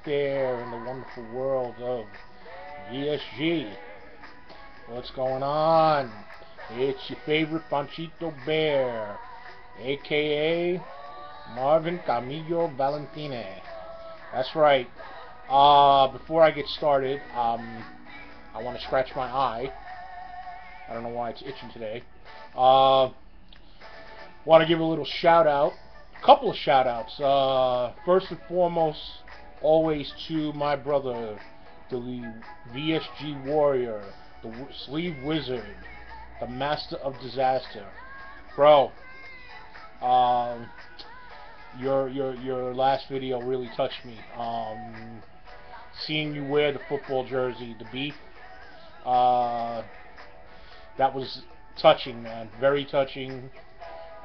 there in the wonderful world of VSG. What's going on? It's your favorite PanchitoBear, aka Marvin Camillo Valentine. That's right. Before I get started, I want to scratch my eye. I don't know why it's itching today. Want to give a little shout out. A couple of shout outs. First and foremost, always to my brother, the VSG warrior, the sleeve wizard, the master of disaster. Bro, your last video really touched me. Seeing you wear the football jersey, the beef, that was touching, man. Very touching.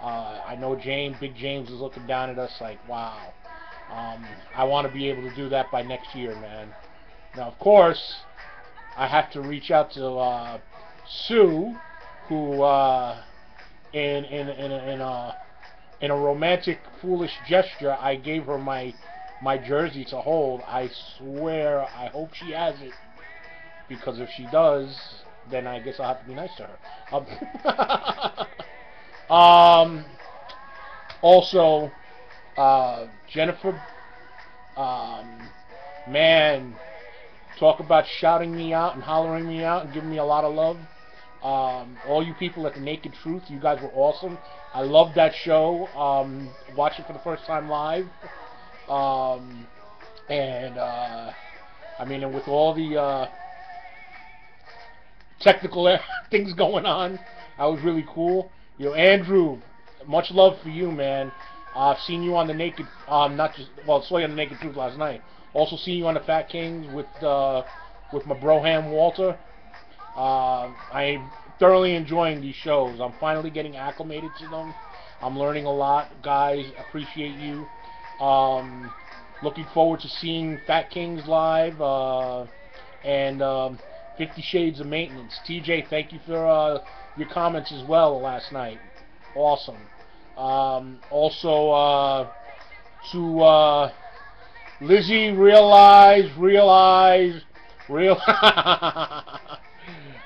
I know Big James is looking down at us like, wow. I want to be able to do that by next year, man. Now, of course, I have to reach out to Sue, who, in a romantic, foolish gesture, I gave her my jersey to hold. I swear, I hope she has it, because if she does, then I guess I'll have to be nice to her. Also, Jennifer, man, talk about shouting me out and hollering me out and giving me a lot of love. All you people at The Naked Truth, you guys were awesome. I loved that show. Watched it for the first time live. I mean, and with all the technical things going on, I was really cool. You know, Andrew, much love for you, man. I've seen you on The Naked, saw you on The Naked Truth last night. Also seen you on the Fat Kings with my broham Walter. I'm thoroughly enjoying these shows. I'm finally getting acclimated to them. I'm learning a lot, guys. Appreciate you. Looking forward to seeing Fat Kings live and 50 Shades of Maintenance. TJ, thank you for your comments as well last night. Awesome. Also to Lizzie, realize.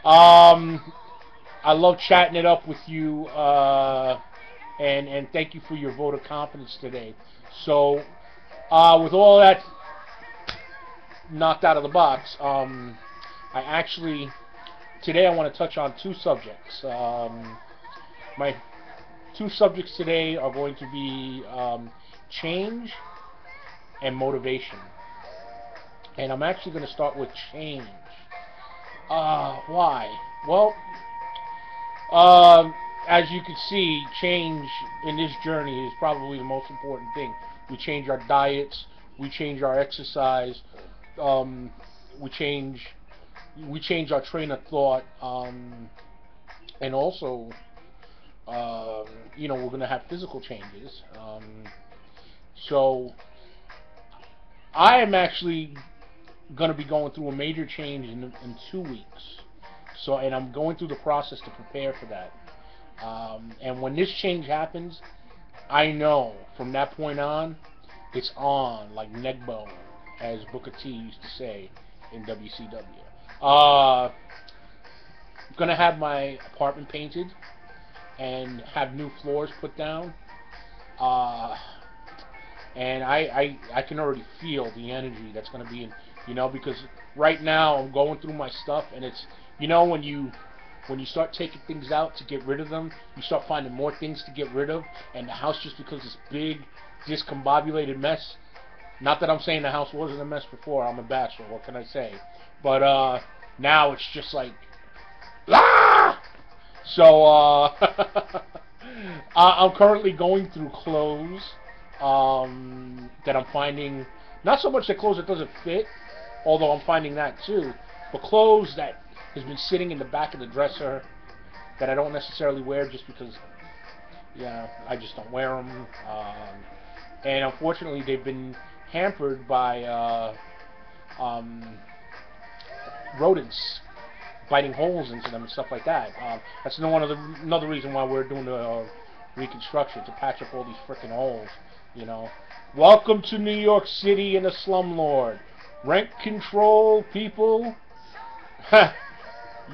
I love chatting it up with you, and thank you for your vote of confidence today. So, with all that knocked out of the box, today I want to touch on two subjects. My two subjects today are going to be change and motivation. And I'm actually going to start with change. Why? Well, as you can see, change in this journey is probably the most important thing. We change our diets, we change our exercise, we change our train of thought, and also, you know, we're going to have physical changes. So, I am actually going to be going through a major change in 2 weeks. So, and I'm going through the process to prepare for that. And when this change happens, I know from that point on, it's on like neck bone, as Booker T used to say in WCW. I'm gonna have my apartment painted and have new floors put down. And I can already feel the energy that's gonna be in, you know, because right now I'm going through my stuff, and it's, you know, when you start taking things out to get rid of them, you start finding more things to get rid of, and the house just becomes this big, discombobulated mess. Not that I'm saying the house wasn't a mess before. I'm a bachelor. What can I say? But now it's just like, ah! So I'm currently going through clothes that I'm finding. Not so much the clothes that doesn't fit, although I'm finding that too, but clothes that has been sitting in the back of the dresser that I don't necessarily wear just because, yeah, I just don't wear them. And unfortunately, they've been hampered by rodents biting holes into them and stuff like that. That's another reason why we're doing the reconstruction, to patch up all these frickin' holes, you know. Welcome to New York City and a slumlord. Rent control, people.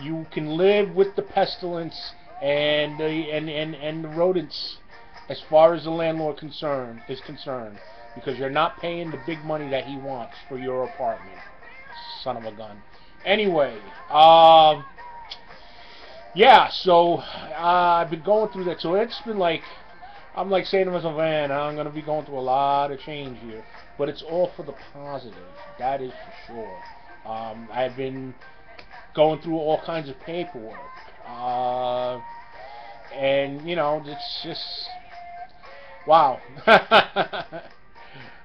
You can live with the pestilence and the rodents as far as the landlord is concerned, because you're not paying the big money that he wants for your apartment. Son of a gun. Anyway, yeah, so I've been going through that. So it's been like, I'm like saying to myself, man, I'm going to be going through a lot of change here. But it's all for the positive. That is for sure. I've been going through all kinds of paperwork. And, you know, it's just, wow.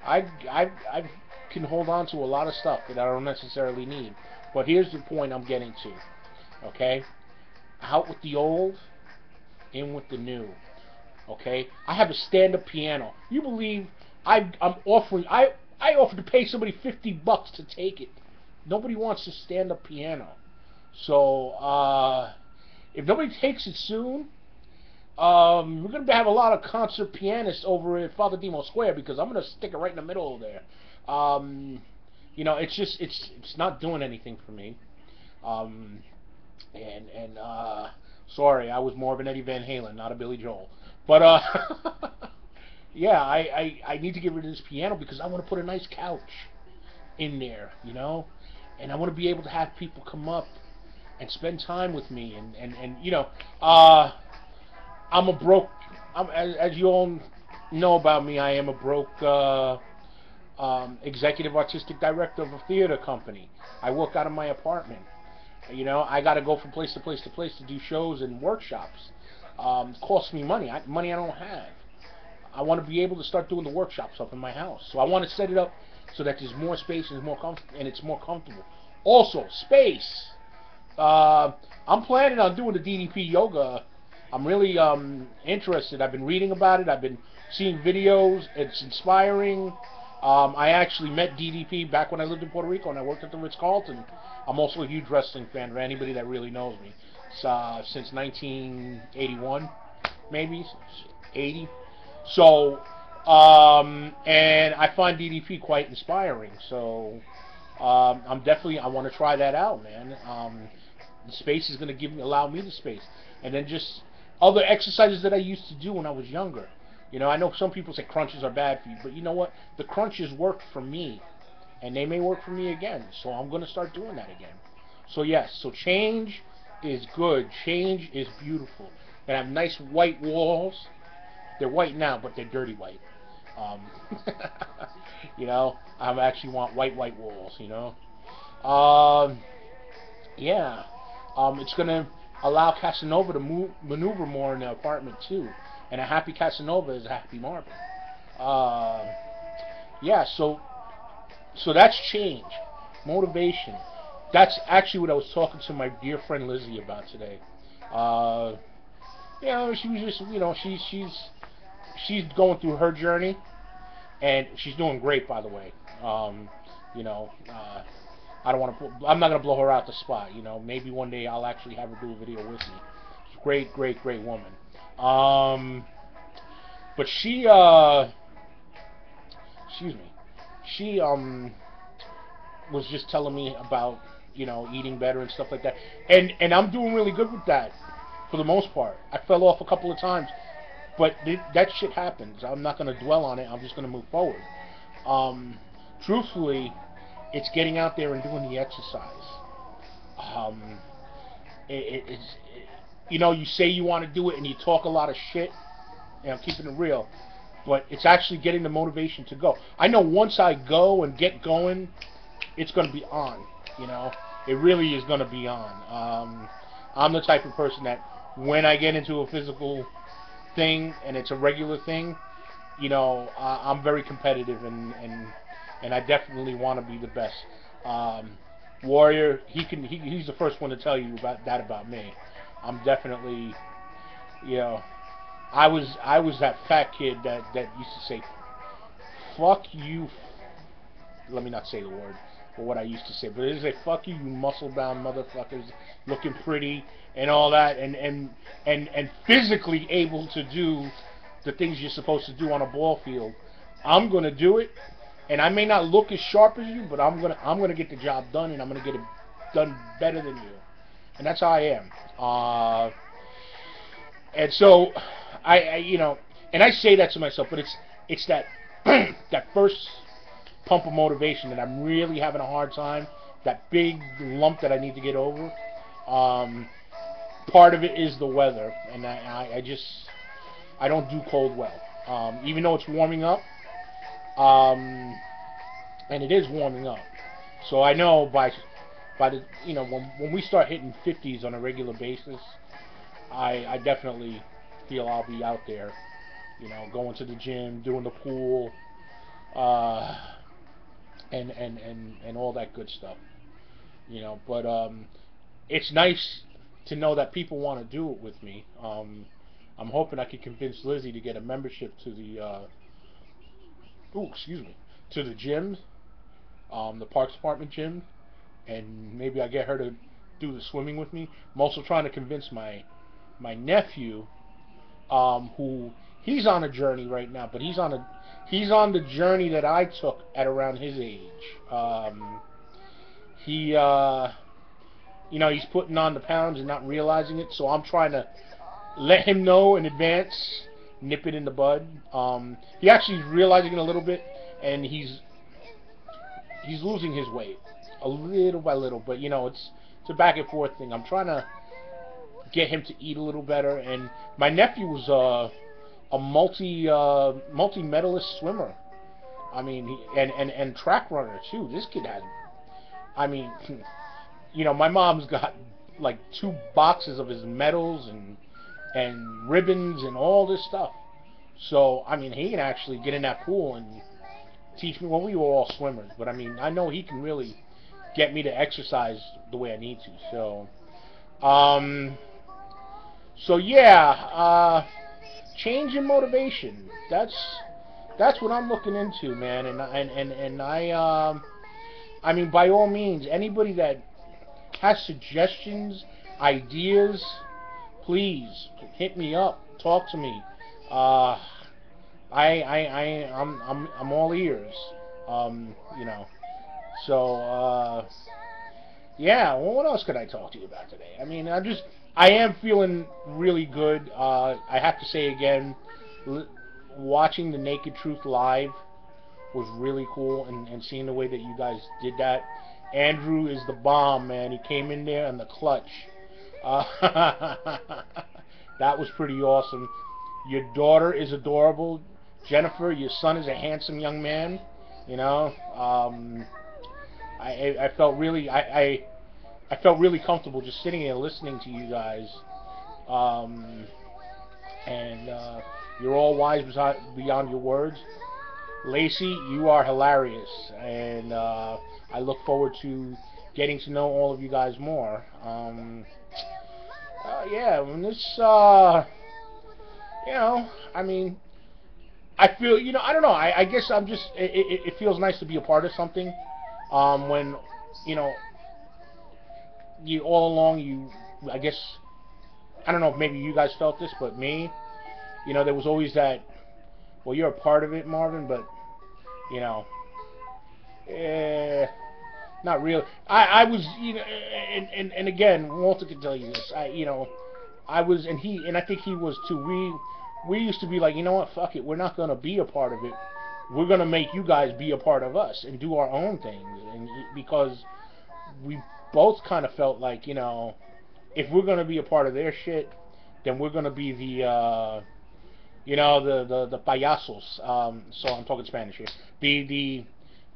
I can hold on to a lot of stuff that I don't necessarily need. But here's the point I'm getting to. Okay? Out with the old, in with the new. Okay? I have a stand-up piano. You believe I offered to pay somebody $50 to take it. Nobody wants a stand-up piano. So, if nobody takes it soon, we're going to have a lot of concert pianists over at Father Demo Square, because I'm going to stick it right in the middle of there. You know, it's just, it's not doing anything for me. Sorry, I was more of an Eddie Van Halen, not a Billy Joel. But, yeah, I need to get rid of this piano because I want to put a nice couch in there, you know? And I want to be able to have people come up and spend time with me. And you know, I'm a broke, as you all know about me, I am a broke executive artistic director of a theater company. I work out of my apartment. You know, I got to go from place to place to place to do shows and workshops. Costs me money, money I don't have. I want to be able to start doing the workshops up in my house. So I want to set it up so that there's more space and it's more comfortable. Also, space. I'm planning on doing the DDP yoga. I'm really interested. I've been reading about it. I've been seeing videos. It's inspiring. I actually met DDP back when I lived in Puerto Rico and I worked at the Ritz-Carlton. I'm also a huge wrestling fan, for anybody that really knows me. Since 1981, maybe 80. So, and I find DDP quite inspiring. So, I want to try that out, man. The space is going to allow me the space, and then just other exercises that I used to do when I was younger. You know, I know some people say crunches are bad for you, but you know what? The crunches worked for me, and they may work for me again. So I'm going to start doing that again. So yes, so change is good. Change is beautiful. And I have nice white walls. They're white now, but they're dirty white. You know, I actually want white walls, you know. Yeah. It's going to allow Casanova to maneuver more in the apartment, too. And a happy Casanova is a happy marble. Yeah, so that's change. Motivation. That's actually what I was talking to my dear friend Lizzie about today. You know, she was just, you know, she's going through her journey, and she's doing great, by the way. You know, I don't want to. I'm not gonna blow her out the spot. You know, maybe one day I'll actually have her do a video with me. She's a great woman. But she, excuse me, she was just telling me about, you know, eating better and stuff like that, and I'm doing really good with that for the most part. I fell off a couple of times, but that shit happens. I'm not going to dwell on it. I'm just going to move forward. Truthfully, it's getting out there and doing the exercise. You know, you say you want to do it and you talk a lot of shit, and I'm keeping it real, but it's actually getting the motivation to go. I know once I go and get going, it's going to be on, you know. It really is going to be on. I'm the type of person that when I get into a physical thing and it's a regular thing, you know, I'm very competitive and I definitely want to be the best. Warrior, he's the first one to tell you about me. I'm definitely, you know, I was that fat kid that used to say, "Fuck you." Let me not say the word, but what I used to say. But it is a "fuck you, you muscle-bound motherfuckers, looking pretty and all that, and physically able to do the things you're supposed to do on a ball field." I'm gonna do it, and I may not look as sharp as you, but I'm gonna get the job done, and I'm gonna get it done better than you, and that's how I am. And so and I say that to myself, but it's that that first pump of motivation that I'm really having a hard time. That big lump that I need to get over. Part of it is the weather, and I just I don't do cold well. Even though it's warming up, and it is warming up. So I know by the when we start hitting 50s on a regular basis, I definitely feel I'll be out there, going to the gym, doing the pool, and all that good stuff. But it's nice to know that people want to do it with me. I'm hoping I can convince Lizzie to get a membership to the to the gym, the Parks Department gym, and maybe I get her to do the swimming with me. I'm also trying to convince my nephew, who he's on a journey right now, but he's on the journey that I took at around his age. He he's putting on the pounds and not realizing it, so I'm trying to let him know in advance, nip it in the bud. He actually is realizing it a little bit, and he's losing his weight a little by little, but it's a back and forth thing. I'm trying to get him to eat a little better, and my nephew was a multi medalist swimmer. I mean, and track runner too. This kid had, I mean, my mom's got like 2 boxes of his medals and ribbons and all this stuff. So I mean, he can actually get in that pool and teach me. Well, we were all swimmers, but I mean, I know he can really get me to exercise the way I need to. So yeah, change in motivation. That's what I'm looking into, man. And I mean, by all means, anybody that has suggestions, ideas, please hit me up. Talk to me. I'm all ears. So yeah. Well, what else could I talk to you about today? I mean, I am feeling really good. I have to say again, watching the Naked Truth live was really cool, and seeing the way that you guys did that. Andrew is the bomb, man. He came in there in the clutch. That was pretty awesome. Your daughter is adorable. Jennifer, your son is a handsome young man. I felt really I felt really comfortable just sitting there listening to you guys. And you're all wise beyond your words. Lacey, you are hilarious, and I look forward to getting to know all of you guys more. Yeah, when this, I mean, I feel, I don't know, I guess I'm just, it feels nice to be a part of something, when, you all along, I guess, I don't know if maybe you guys felt this, but me, there was always that, well, you're a part of it, Marvin, but, not really. I was, and again, Walter can tell you this. I was, and I think he was too. We used to be like, you know what, fuck it, we're not gonna be a part of it. We're gonna make you guys be a part of us and do our own thing, and because we both kind of felt like, if we're gonna be a part of their shit, then we're gonna be the the payasos. So I'm talking Spanish here.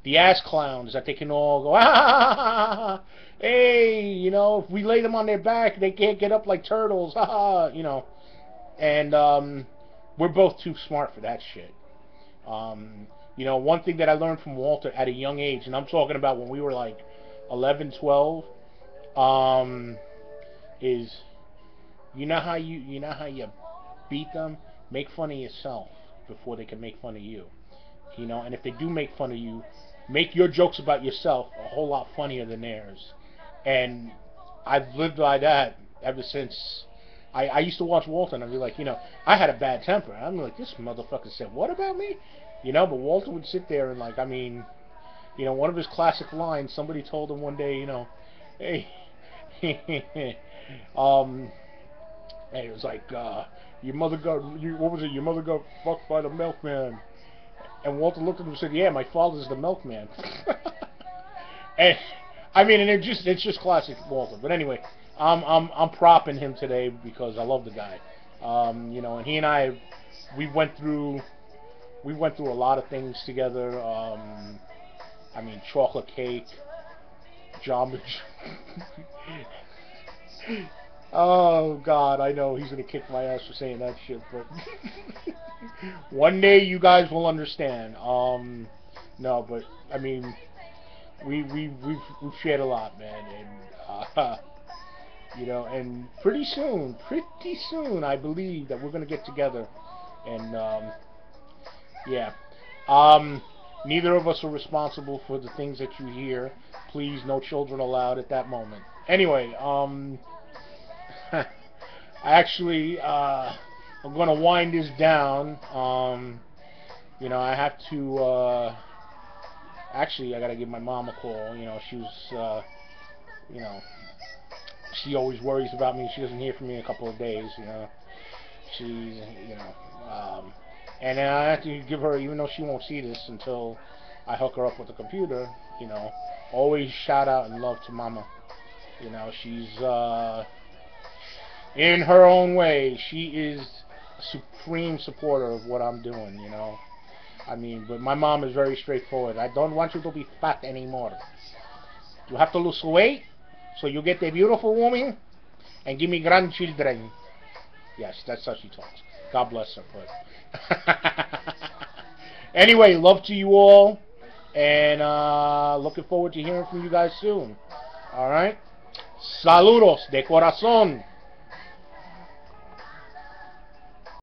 The ass clowns that they can all go, ah, hey, if we lay them on their back, they can't get up like turtles, and we're both too smart for that shit. One thing that I learned from Walter at a young age, and I'm talking about when we were like 11, 12, is how you beat them, make fun of yourself before they can make fun of you. And if they do make fun of you, make your jokes about yourself a whole lot funnier than theirs. And I've lived by that ever since. I used to watch Walter and I'd be like, I had a bad temper. I'm like, this motherfucker said what about me? You know, but Walter would sit there and, like, I mean, you know, one of his classic lines, somebody told him one day, you know, hey, and it was like, your mother got, what was it, your mother got fucked by the milkman. And Walter looked at him and said, yeah, my father's the milkman. And, I mean, and it's just classic Walter. But anyway, I'm propping him today because I love the guy. You know, and he and I, we went through a lot of things together. I mean, chocolate cake, Jamba. Oh God, I know he's gonna kick my ass for saying that shit, but one day you guys will understand. No, but I mean, we've shared a lot, man, and you know, and pretty soon, I believe that we're gonna get together, and yeah. Neither of us are responsible for the things that you hear. Please, no children allowed at that moment. Anyway, actually, I'm going to wind this down. You know, I have to, actually, I got to give my mom a call. You know, she was, you know, she always worries about me. She doesn't hear from me in a couple of days, you know. She's, you know, and I have to give her, even though she won't see this until I hook her up with the computer, you know, always shout out and love to Mama. You know, she's, in her own way, she is a supreme supporter of what I'm doing, you know. I mean, but my mom is very straightforward. I don't want you to be fat anymore. You have to lose weight so you get a beautiful woman and give me grandchildren. Yes, that's how she talks. God bless her. But anyway, love to you all, and looking forward to hearing from you guys soon. All right? Saludos de corazón.